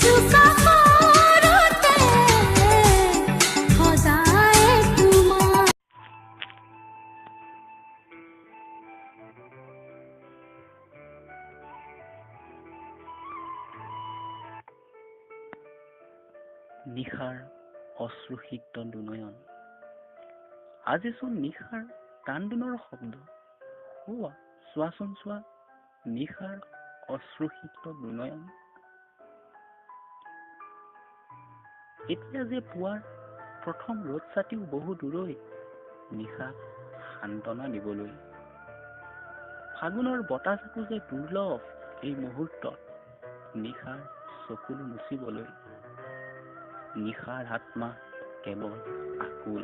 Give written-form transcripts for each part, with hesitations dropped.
বিচাৰিছো কাষৰতে সদায় তোমাৰ। নিশাৰ অশ্ৰুসিক্ত দুনয়ন, আজিচোন নিশাৰ কান্দোনৰ শব্দ। চোৱাচোন চোৱা, নিশাৰ অশ্ৰুসিক্ত দুনয়ন। এতিয়া যে পুৱাৰ প্ৰথম ৰ'দ ছাতিও বহু দূৰৈ, নিশাক সান্তনা দিবলৈ। ফাগুনৰ বতাহজাকো যে দুৰ্লভ এই মুহূৰ্তত, নিশাৰ চকুলো মুচিবলৈ। নিশাৰ আত্মা কেৱল আকুল,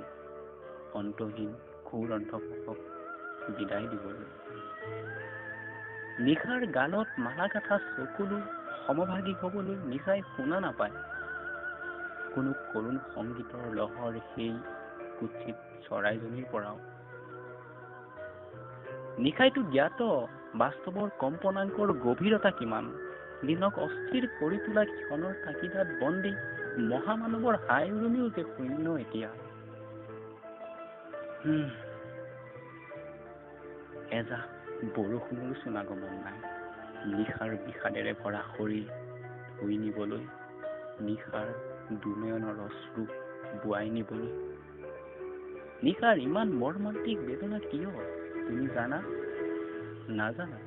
অন্তহীন ঘোৰ অন্ধকাৰক বিদায় দিবলৈ। নিশাৰ গালত মালা গাঁথা চকুলো সমভাগী হবলৈ নিশাই শুনা নাপায় কোনো কৰুণ সংগীতৰ লহৰ সেই কুৎসিত চৰাইজনীৰ পৰাও। নিশাইটো জ্ঞাত বাস্তৱৰ কম্পনাংকৰ গভীৰতা কিমান, দিনক অস্থিৰ কৰি তোলা ক্ষণৰ তাকিদাত বন্দী মহামানৱৰ হাই উৰুমিও যে শূন্য এতিয়া। এজাক বৰষুণৰো চোন আগমন নাই, নিশাৰ বিষাদেৰে ভৰা শৰীৰ ধুই নিবলৈ, নিশাৰ দুনয়নৰ অশ্ৰু বোৱাই নিবলৈ। নিশাৰ ইমান মৰ্মান্তিক বেদনা কিয় তুমি জানা? নাজানা,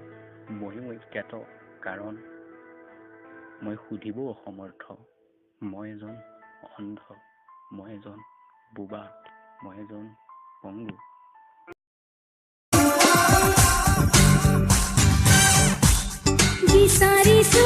ময়ো জ্ঞাত, কাৰণ মই সুধিবও অসমৰ্থ। মই এজন অন্ধ, মই এজন বোবা, মই এজন পংগু। বিচাৰিছো